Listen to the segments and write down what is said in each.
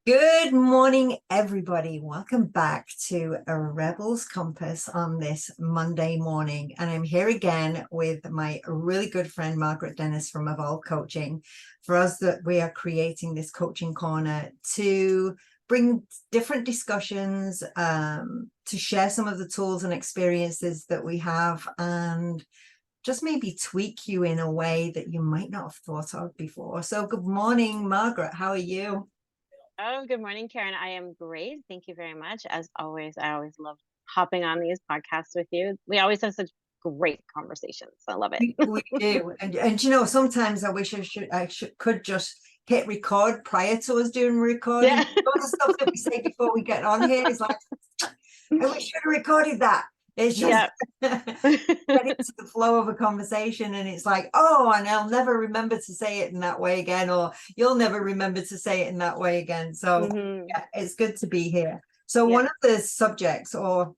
Good morning, everybody. Welcome back to a Rebel's Compass on this Monday morning. And I'm here again with my really good friend, Margaret Dennis from Evolve Coaching. For us, that we are creating this coaching corner to bring different discussions, to share some of the tools and experiences that we have, and just maybe tweak you in a way that you might not have thought of before. So good morning, Margaret. How are you? Oh, good morning, Karen. I am great. Thank you very much. As always, I always love hopping on these podcasts with you. We always have such great conversations. I love it. We do, and you know, sometimes I wish could just hit record prior to us doing recording. Yeah. All the stuff that we say before we get on here is like, I wish you'd have recorded that. It's just Yeah. get into the flow of a conversation, and it's like, oh, and I'll never remember to say it in that way again, or you'll never remember to say it in that way again. So hmm yeah, it's good to be here. So one Yeah. of the subjects, or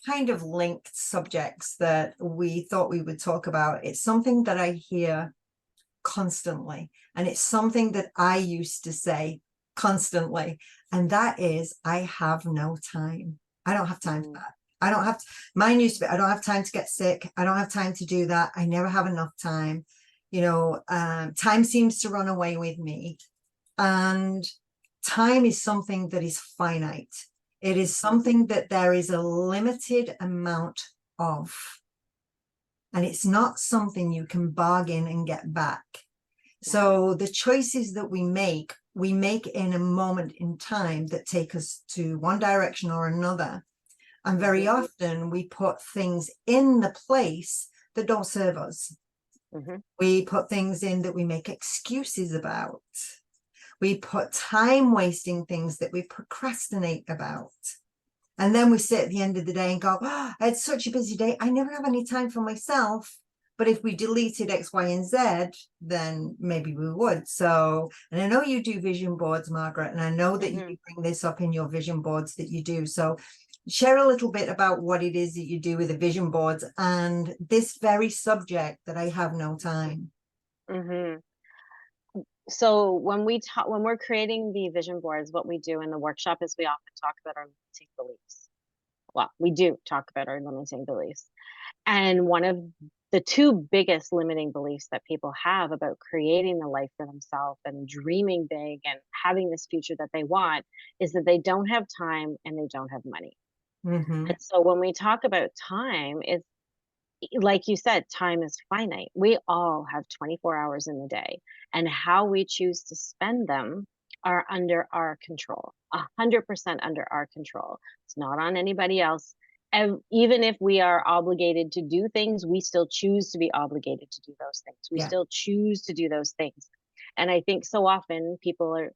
kind of linked subjects that we thought we would talk about. It's something that I hear constantly, and it's something that I used to say constantly, and that is, I have no time. I don't have time for Mm. that. I don't have to, mine used to be, I don't have time to get sick. I don't have time to do that. I never have enough time. Time seems to run away with me. And time is something that is finite. It is Mhm. something that there is a limited amount of, and it's not something you can bargain and get back. So the choices that we make in a moment in time that take us to one direction or another. And very Mhm. often we put things in the place that don't serve us. Mhm. We put things in that we make excuses about. We put time wasting things that we procrastinate about. And then we sit at the end of the day and go, oh, I had such a busy day. I never have any time for myself. But if we deleted X, Y, and Z, then maybe we would. So, and I know you do vision boards, Margaret, and I know that you Mhm. bring this up in your vision boards that you do. So share a little bit about what it is that you do with the vision boards and this very subject that I have no time. Mhm. So when we're creating the vision boards, what we do in the workshop is we often talk about our limiting beliefs. Well, we do talk about our limiting beliefs. And one of the two biggest limiting beliefs that people have about creating the life for themselves and dreaming big and having this future that they want is that they don't have time and they don't have money. Mm-hmm. And so when we talk about time, it's like you said, time is finite. We all have 24 hours in the day, and how we choose to spend them are under our control, 100% under our control. It's not on anybody else. And even if we are obligated to do things, we still choose to be obligated to do those things. We Yeah. still choose to do those things. And I think so often people are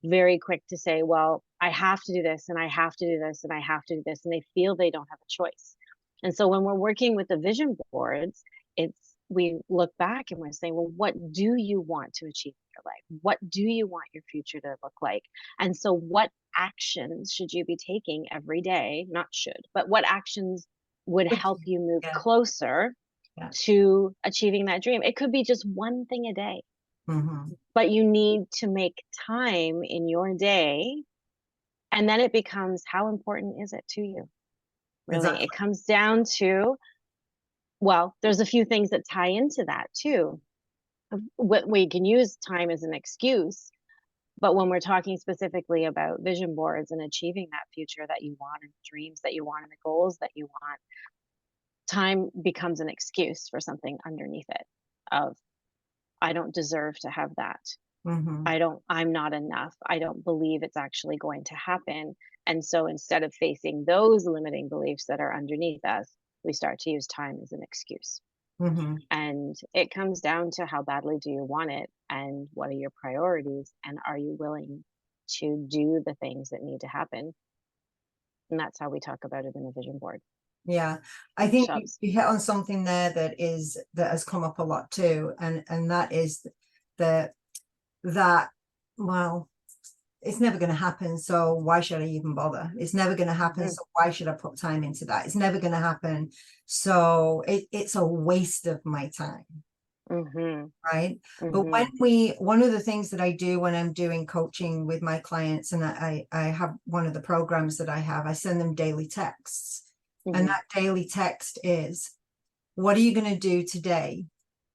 very quick to say, well, I have to do this and I have to do this and I have to do this. And they feel they don't have a choice. And so when we're working with the vision boards, it's we look back and we're saying, well, what do you want to achieve in your life? What do you want your future to look like? And so what actions should you be taking every day? Not should, but what actions would help you move Yeah. closer Yeah. to achieving that dream? It could be just one thing a day, Mm-hmm. but you need to make time in your day. And then it becomes, how important is it to you? Really, it Exactly. comes down to, well, there's a few things that tie into that too. What we can use time as an excuse, but when we're talking specifically about vision boards and achieving that future that you want and the dreams that you want and the goals that you want, time becomes an excuse for something underneath it of, I don't deserve to have that. Mm-hmm. I'm not enough. I don't believe it's actually going to happen. And so instead of facing those limiting beliefs that are underneath us, we start to use time as an excuse. Mm-hmm. And it comes down to, how badly do you want it and what are your priorities and are you willing to do the things that need to happen? And that's how we talk about it in the vision board Yeah, I think you workshops. you hit on something there that has come up a lot too, and that is that that well, it's never going to happen, so why should I even bother? It's never going to happen, hmm so why should I put time into that? It's never going to happen, so it's a waste of my time. Mhm. right? But when Mhm. one of the things that I do when I'm doing coaching with my clients, and I have one of the programs that I have, I send them daily texts. And Mhm. that daily text is, what are you going to do today?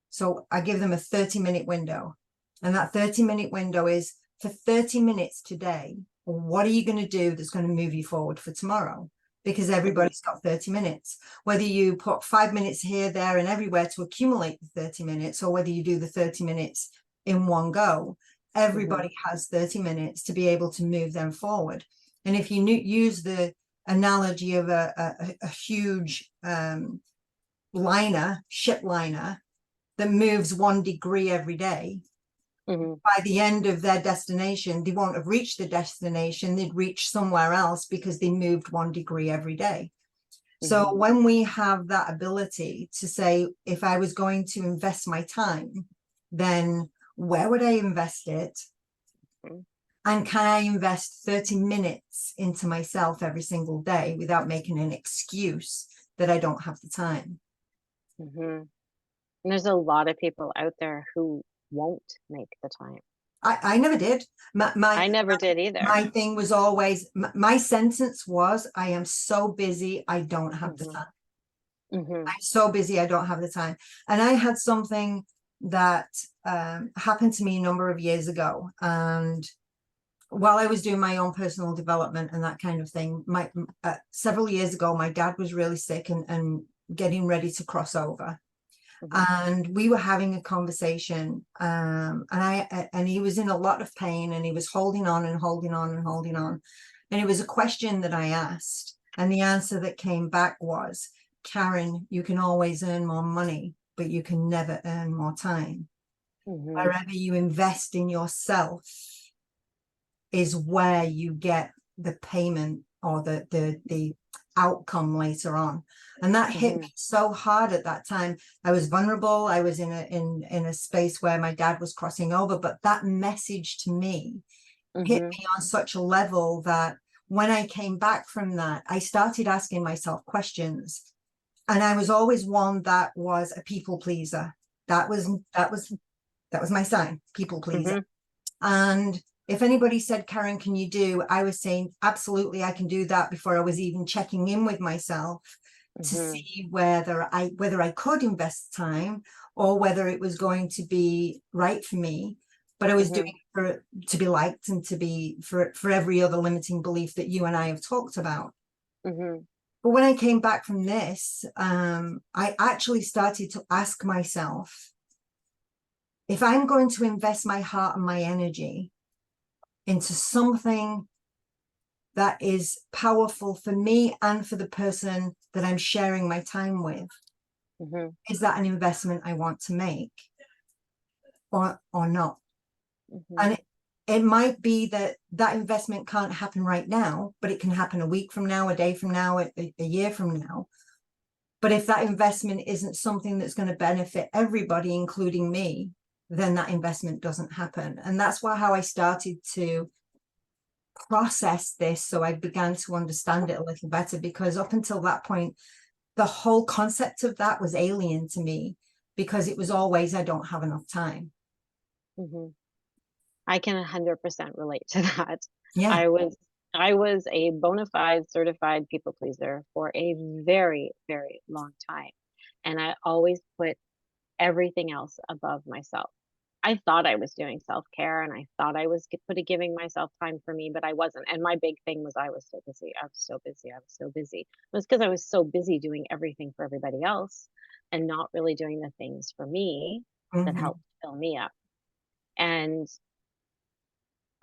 So I give them a 30-minute window. And that 30-minute window is, for 30 minutes today, what are you going to do that's going to move you forward for tomorrow? Because Mhm. everybody's got 30 minutes. Whether you put 5 minutes here, there, and everywhere to accumulate the 30 minutes, or whether you do the 30 minutes in one go, Mhm. everybody has 30 minutes to be able to move them forward. And if you use the analogy of a huge ship liner that moves 1 degree every day, Mhm. by the end of their destination, they won't have reached the destination. They'd reach somewhere else because they moved 1 degree every day. So Mhm. when we have that ability to say, if I was going to invest my time, then where would I invest it? Mhm. And can I invest 30 minutes into myself every single day without making an excuse that I don't have the time? Mhm. And there's a lot of people out there who won't make the time. I never did. My, I my never did either. my thing was always, my sentence was, I am so busy, I don't have the Mhm. time. Mhm. I'm so busy, I don't have the time. And I had something that happened to me a number of years ago. And while I was doing my own personal development and that kind of thing, several years ago, my dad was really sick and getting ready to cross over. Mhm. And we were having a conversation, and he was in a lot of pain, and he was holding on and holding on and holding on. And it was a question that I asked, and the answer that came back was, Karen, you can always earn more money, but you can never earn more time. Mhm. Wherever you invest in yourself is where you get the payment, or the outcome later on. And that hit me Mhm. so hard at that time. I was vulnerable. I was in a space where my dad was crossing over, but that message to me hit Mhm. me on such a level that when I came back from that, I started asking myself questions. And I was always one that was a people pleaser. That was my sign, people pleaser. Mhm. And if anybody said, Karen, can you do? I was saying, absolutely, I can do that, before I was even checking in with myself to Mhm. see whether I could invest time, or whether it was going to be right for me. But I was doing Mhm. it to be liked, and to be for every other limiting belief that you and I have talked about. Mhm. But when I came back from this, I actually started to ask myself, if I'm going to invest my heart and my energy into something that is powerful for me and for the person that I'm sharing my time with, Mhm. is that an investment I want to make, or not? Mhm. And it might be that that investment can't happen right now, but it can happen a week from now, a day from now, a year from now. But if that investment isn't something that's going to benefit everybody, including me, then that investment doesn't happen. And that's how I started to process this. So I began to understand it a little better, because up until that point, the whole concept of that was alien to me, because it was always, I don't have enough time. Mhm. I can 100% relate to that. Yeah. I was I was a bona fide certified people pleaser for a very, very long time, and I always put everything else above myself. I thought I was doing self-care, and I thought I was giving myself time for me, but I wasn't, and my big thing was I was so busy, I was so busy, I was so busy. It was because I was so busy doing everything for everybody else and not really doing the things for me that Mhm. helped fill me up. And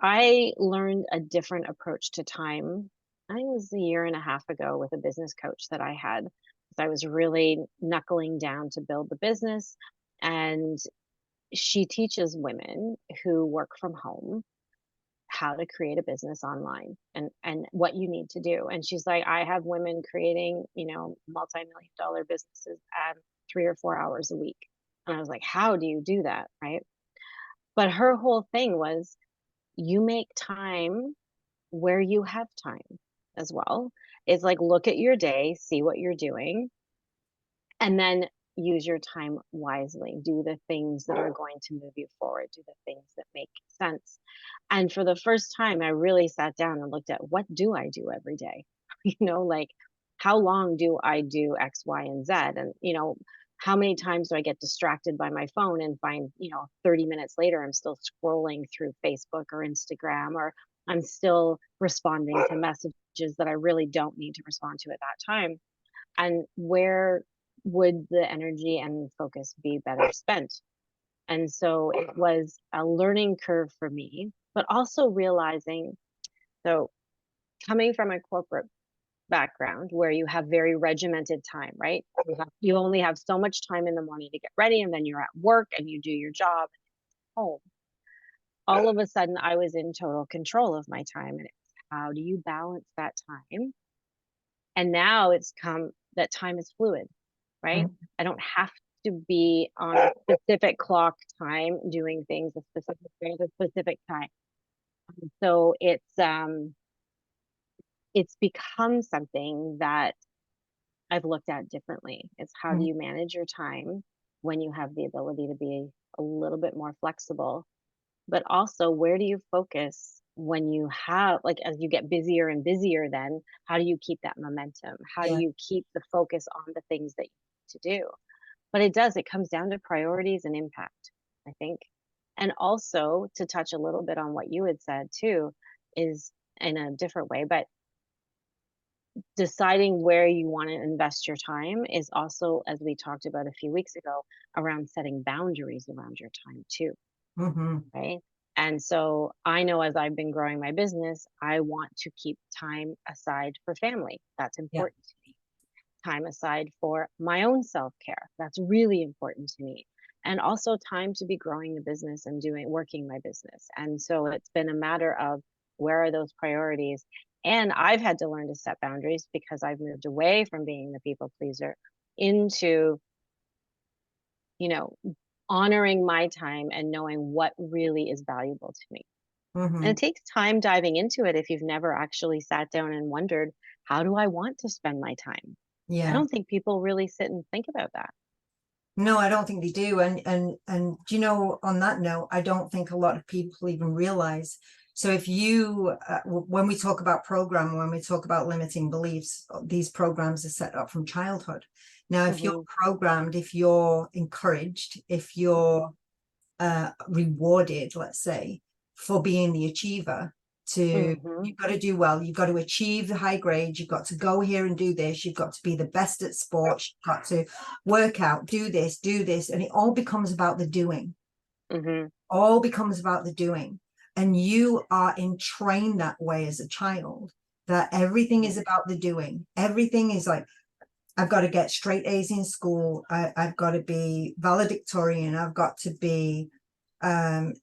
I learned a different approach to time. I think it was a year and a half ago with a business coach that I had, 'cause I was really knuckling down to build the business. And she teaches women who work from home how to create a business online and what you need to do. And she's like, I have women creating, multi-million dollar businesses at 3 or 4 hours a week. And I was like, how do you do that? Right. But her whole thing was, you make time where you have time as well. It's like, look at your day, see what you're doing, and then use your time wisely, do the things that are going to move you forward, do the things that make sense. And for the first time, I really sat down and looked at what do I do every day? Like how long do I do X, Y, and Z? And, how many times do I get distracted by my phone and find, 30 minutes later, I'm still scrolling through Facebook or Instagram, or I'm still responding to messages that I really don't need to respond to at that time. And where would the energy and focus be better spent? And so it was a learning curve for me, but also realizing, so coming from a corporate background where you have very regimented time, right? You only have so much time in the morning to get ready, and then you're at work and you do your job home. All of a sudden, I was in total control of my time. And it's how do you balance that time? And now it's come that time is fluid, right? Mhm. I don't have to be on a specific clock time doing things a specific way at a specific time. So it's become something that I've looked at differently. It's how do Mhm. you manage your time when you have the ability to be a little bit more flexible, but also where do you focus when you have, like, as you get busier and busier, then how do you keep that momentum? How do Yeah. you keep the focus on the things that you need to do? But it comes down to priorities and impact, I think. And also to touch a little bit on what you had said too, is in a different way, but deciding where you want to invest your time is also, as we talked about a few weeks ago, around setting boundaries around your time too, Mhm. right? And so I know as I've been growing my business, I want to keep time aside for family. That's Yeah. important to me. Time aside for my own self-care. That's really important to me. And also time to be growing the business and working my business. And so it's been a matter of where are those priorities? And I've had to learn to set boundaries because I've moved away from being the people pleaser into, you know, honoring my time and knowing what really is valuable to me. And it Mhm. takes time diving into it if you've never actually sat down and wondered, how do I want to spend my time? I Yeah. don't think people really sit and think about that. No, I don't think they do. And on that note, I don't think a lot of people even realize. So if you, when we talk about program, when we talk about limiting beliefs, these programs are set up from childhood. Now, if you're Mhm, programmed, if you're encouraged, if you're rewarded, let's say, for being the achiever, to mhm, you've got to do well, you've got to achieve the high grades, you've got to go here and do this, you've got to be the best at sports, you've got to work out, do this, and it all becomes about the doing. mhm, All becomes about the doing. And you are entrained that way as a child, that everything is mhm, about the doing. Everything is like, I've got to get straight A's in school. I've got to be valedictorian. I've got to be um,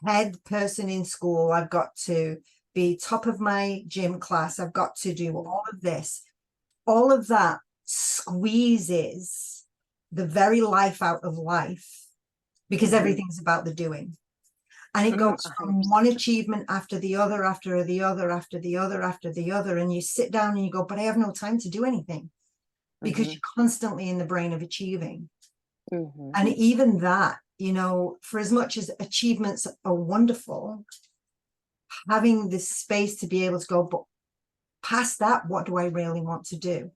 head person in school. I've got to be top of my gym class. I've got to do mhm, all of this. All of that squeezes the very life out of life because mhm, everything's about the doing. And it goes from 100%. one achievement after the other, after the other, after the other, after the other. And you sit down and you go, but I have no time to do anything because Mhm, you're constantly in the brain of achieving. mhm, And even that, for as much as achievements are wonderful, having this space to be able to go, but past that, what do I really want to do?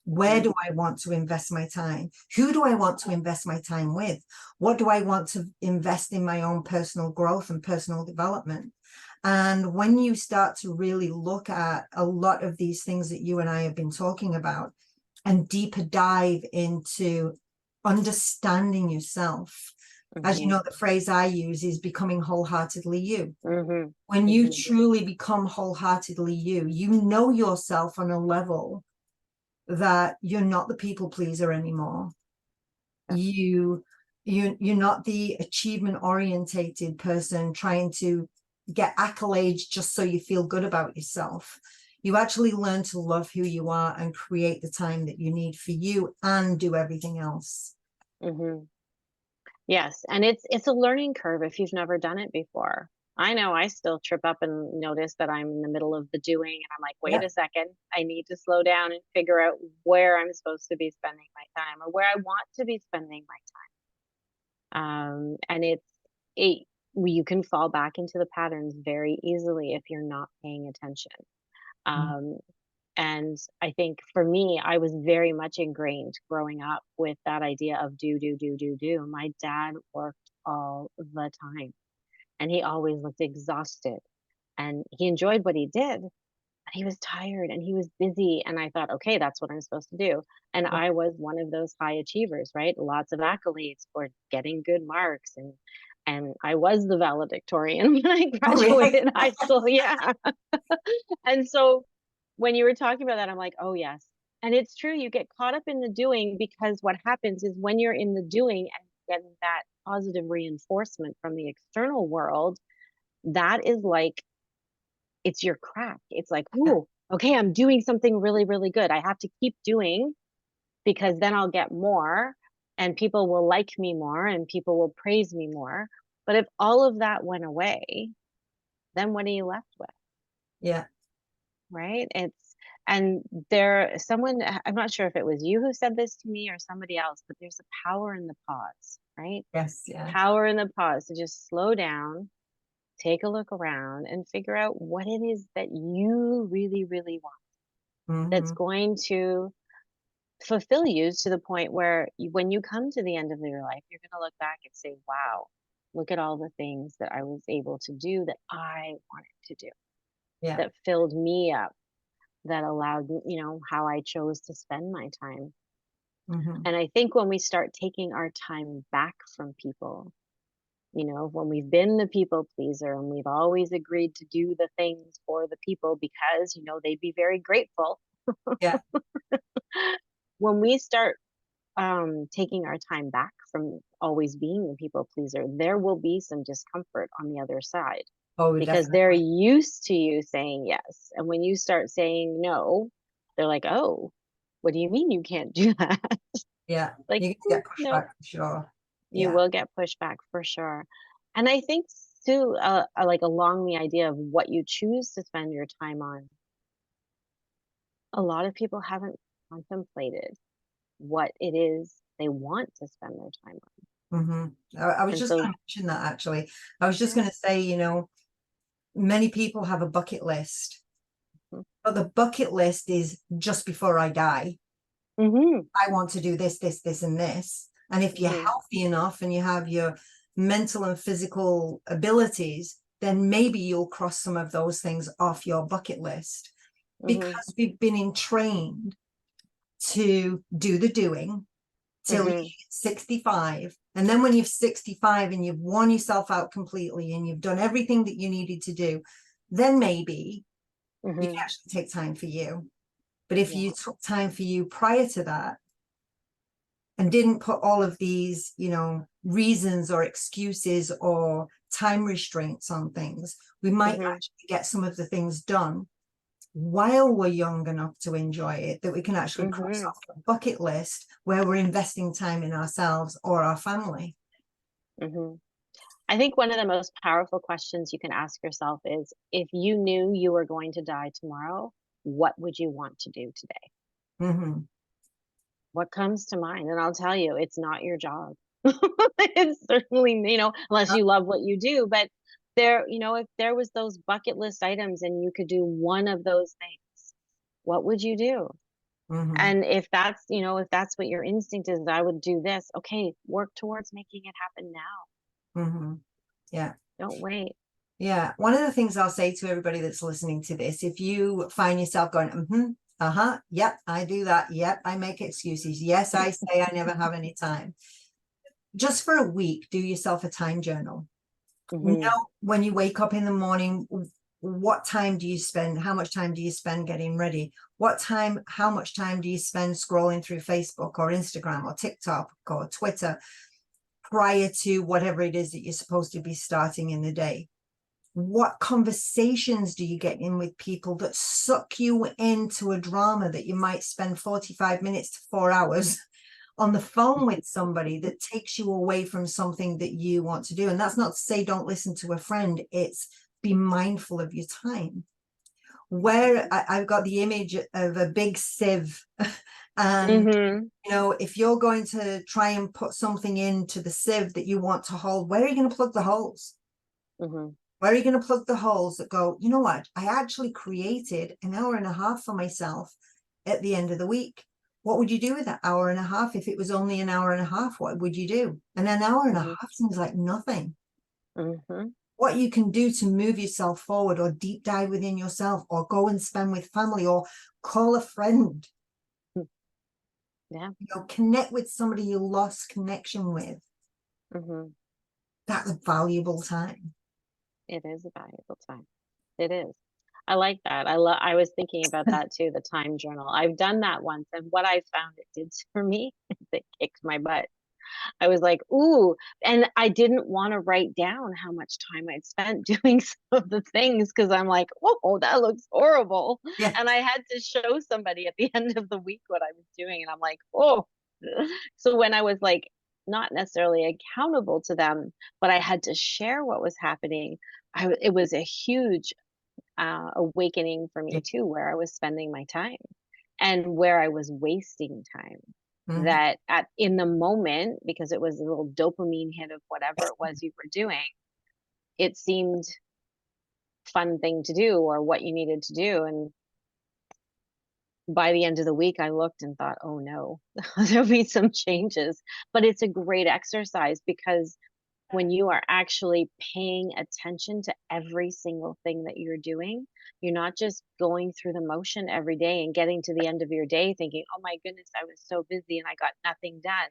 Where mhm, do I want to invest my time? Who do I want to invest my time with? What do I want to invest in my own personal growth and personal development? And when you start to really look at a lot of these things that you and I have been talking about and deeper dive into understanding yourself, as you mhm, know, the phrase I use is becoming wholeheartedly you. mhm, When you mhm. truly become wholeheartedly you, you know yourself on a level that you're not the people pleaser anymore. Yeah. You're not the achievement orientated person trying to get accolades just so you feel good about yourself. You actually learn to love who you are and create the time that you need for you and do everything else. Mhm. Yes, and it's a learning curve if you've never done it before. I know I still trip up and notice that I'm in the middle of the doing, and I'm like, wait Yeah. a second, I need to slow down and figure out where I'm supposed to be spending my time or where I want to be spending my time. And it you can fall back into the patterns very easily if you're not paying attention. Mm. Um, and I think for me, I was very much ingrained growing up with that idea of do, do, do, do, do. My dad worked all the time and he always looked exhausted and he enjoyed what he did, but he was tired and he was busy. And I thought, okay, that's what I'm supposed to do. And Yeah. I was one of those high achievers, right? Lots of accolades for getting good marks and I was the valedictorian when I Oh, really? graduated high school. Yeah. And so when you were talking about that, I'm like, oh yes. And it's true, you get caught up in the doing because what happens is when you're in the doing and getting that positive reinforcement from the external world, that is like it's your crack. It's like, Yeah. "Ooh, okay, I'm doing something really, really good. I have to keep doing because then I'll get more and people will like me more and people will praise me more." But if all of that went away, then what are you left with, Yeah. right? It's and there someone I'm not sure if it was you who said this to me or somebody else, but there's a power in the pause, right? Yes. Yeah. Power in the pause to just slow down, take a look around and figure out what it is that you really, really want that's Hmm. going to fulfill you to the point where when you come to the end of your life, you're going to look back and say, wow, look at all the things that I was able to do that I wanted to do, Yeah. that filled me up, that allowed me, how I chose to spend my time. Hmm. And I think when we start taking our time back from people, when we've been the people pleaser and we've always agreed to do the things for the people because, they'd be very grateful. Yeah. When we start taking our time back from always being the people pleaser, there will be some discomfort on the other side Oh, because they're definitely. used to you saying yes. And when you start saying no, they're like, oh, what do you mean you can't do that? Yeah. Like, You get pushed no, back for sure. you Yeah. will get pushback for sure. And I think too, like along the idea of what you choose to spend your time on, a lot of people haven't contemplated what it is they want to spend their time on. Hmm. I was And just so, going to mention that actually. I was just yeah. going to say, many people have a bucket list, but the bucket list is just before I die. Mm-hmm. I want to do this, this, this, and this. And if you're Mm-hmm. healthy enough and you have your mental and physical abilities, then maybe you'll cross some of those things off your bucket list Mm-hmm. because we've been entrained to do the doing till you're Mm-hmm. 65. And then when you're 65 and you've worn yourself out completely and you've done everything that you needed to do, then maybe you can Mm-hmm. actually take time for you. But if you Yeah. took time for you prior to that and didn't put all of these, reasons or excuses or time restraints on things, we might Mm-hmm. actually get some of the things done while we're young enough to enjoy it, that we can actually cross Mm-hmm. off the bucket list where we're investing time in ourselves or our family. Mm-hmm. I think one of the most powerful questions you can ask yourself is if you knew you were going to die tomorrow, what would you want to do today? Hmm. What comes to mind? And I'll tell you, it's not your job. It's certainly, unless you love what you do, but if there was those bucket list items and you could do one of those things, what would you do? Hmm. And if that's what your instinct is, I would do this. Okay, work towards making it happen now. Hmm. Yeah. Don't wait. Yeah. One of the things I'll say to everybody that's listening to this, if you find yourself going, uh-huh, yep, I do that. Yep, I make excuses. Yes, I say I never have any time. Just for a week, do yourself a time journal. Hmm. Know when you wake up in the morning, what time do you spend? How much time do you spend getting ready? How much time do you spend scrolling through Facebook or Instagram or TikTok or Twitter prior to whatever it is that you're supposed to be starting in the day? What conversations do you get in with people that suck you into a drama that you might spend 45 minutes to 4 hours on the phone with somebody that takes you away from something that you want to do. And that's not to say don't listen to a friend. It's be mindful of your time. Where I've got the image of a big sieve and you know, if you're going to try and put something into the sieve that you want to hold, where are you going to plug the holes? Where are you going to plug the holes that go, you know what, I actually created an hour and a half for myself at the end of the week. What would you do with that hour and a half? If it was only an hour and a half, what would you do? And an hour and a half seems like nothing. What you can do to move yourself forward, or deep dive within yourself, or go and spend with family, or call a friend. Yeah. You know, connect with somebody you lost connection with. That's a valuable time. It is a valuable time. It is. I like that. I was thinking about that too, the time journal. I've done that once, and what I found it did for me is it kicked my butt. I was like, ooh, and I didn't want to write down how much time I'd spent doing some of the things, because I'm like, oh, that looks horrible. Yeah. And I had to show somebody at the end of the week what I was doing. And I'm like, oh. So when I was like, not necessarily accountable to them, but I had to share what was happening, it was a huge awakening for me too, where I was spending my time and where I was wasting time. That in the moment, because it was a little dopamine hit of whatever it was you were doing, it seemed fun thing to do or what you needed to do. And by the end of the week, I looked and thought, oh no, there'll be some changes. But it's a great exercise, because when you are actually paying attention to every single thing that you're doing, you're not just going through the motion every day and getting to the end of your day thinking, oh my goodness, I was so busy and I got nothing done.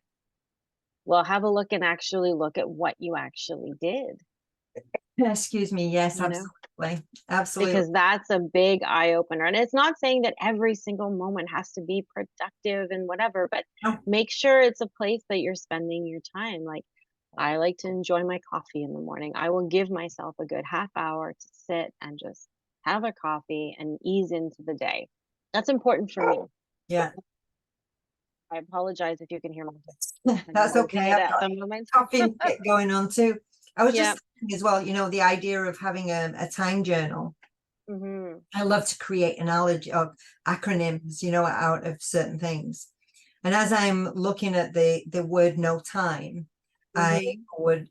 Well, have a look and actually look at what you actually did. Excuse me. Yes, You know, absolutely. because that's a big eye opener. And it's not saying that every single moment has to be productive and whatever, but make sure it's a place that you're spending your time. Like, I like to enjoy my coffee in the morning. I will give myself a good half hour to sit and just have a coffee and ease into the day. That's important for me. Yeah. I apologize if you can hear me. That's okay. At the moment. Coffee going on too. I was just thinking as well, you know, the idea of having a time journal. I love to create analogy of acronyms, you know, out of certain things. And as I'm looking at the word no time, I would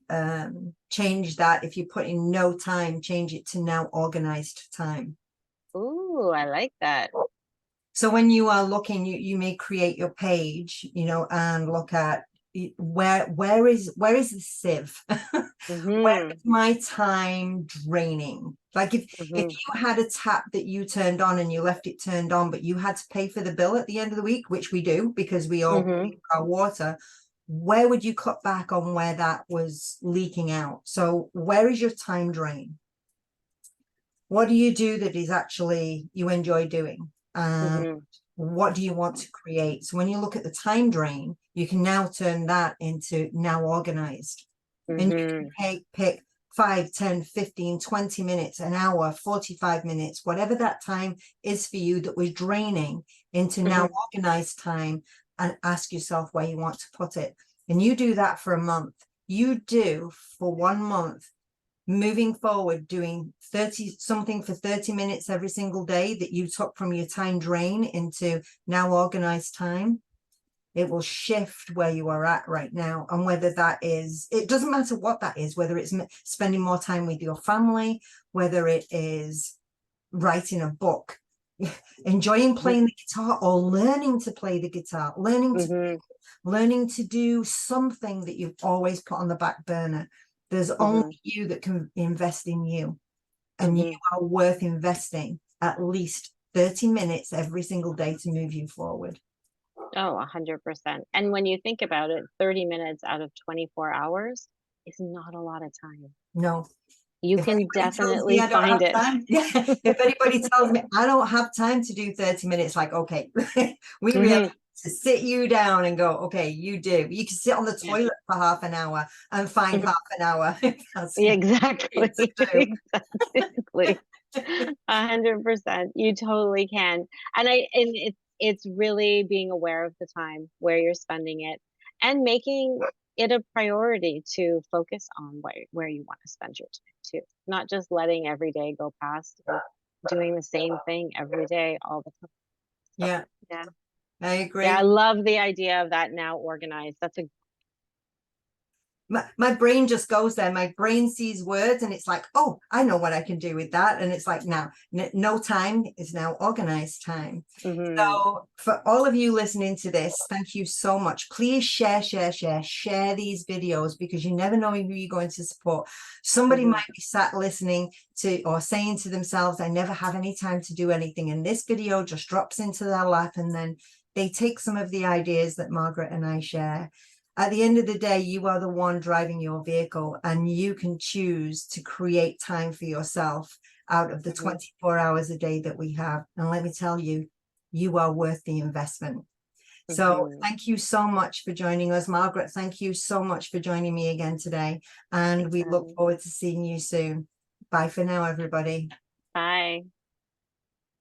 change that. If you put in no time, change it to now organized time. Ooh, I like that. So when you are looking, you may create your page, you know, and look at where is the sieve? Where is my time draining? Like if you had a tap that you turned on and you left it turned on, but you had to pay for the bill at the end of the week, which we do because we all drink our water, where would you cut back on where that was leaking out? So where is your time drain? What do you do that is actually you enjoy doing? What do you want to create? So when you look at the time drain, you can now turn that into now organized. And you can pick 5, 10, 15, 20 minutes, an hour, 45 minutes, whatever that time is for you that was draining into now organized time, and ask yourself where you want to put it. And you do that for a month. You do for 1 month, moving forward, doing 30 something for 30 minutes every single day that you took from your time drain into now organized time. It will shift where you are at right now. And whether that is, it doesn't matter what that is, whether it's spending more time with your family, whether it is writing a book, enjoying playing the guitar, or learning to play the guitar, learning to do something that you've always put on the back burner. There's only you that can invest in you, and you are worth investing at least 30 minutes every single day to move you forward. Oh, 100%. And when you think about it, 30 minutes out of 24 hours is not a lot of time. No. You can definitely find it. If anybody tells me I don't have time to do 30 minutes, like, okay, we really have to sit you down and go, okay, you do. You can sit on the toilet for half an hour and find half an hour. Exactly. Exactly. 100%. You totally can. And it's it's really being aware of the time, where you're spending it, and making it a priority to focus on where you want to spend your time too. Not just letting every day go past and doing the same thing every day all the time. So, Yeah, yeah. I Yeah, I agree. love the idea of that now organized. That's a My brain just goes there. My brain sees words and it's like, oh, I know what I can do with that. And it's like, now, no time is now organized time. mhm, So for all of you listening to this, thank you so much. Please share these videos, because you never know who you're going to support. Somebody mhm, might be sat listening to or saying to themselves, I never have any time to do anything. And this video just drops into their lap, and then they take some of the ideas that Margaret and I share. At the end of the day, you are the one driving your vehicle, and you can choose to create time for yourself out of the mhm, 24 hours a day that we have. And let me tell you, you are worth the investment. So mhm. thank you so much for joining us, Margaret. Thank you so much for joining me again today. And Thanks, we look Abby. forward to seeing you soon. Bye for now, everybody. Bye.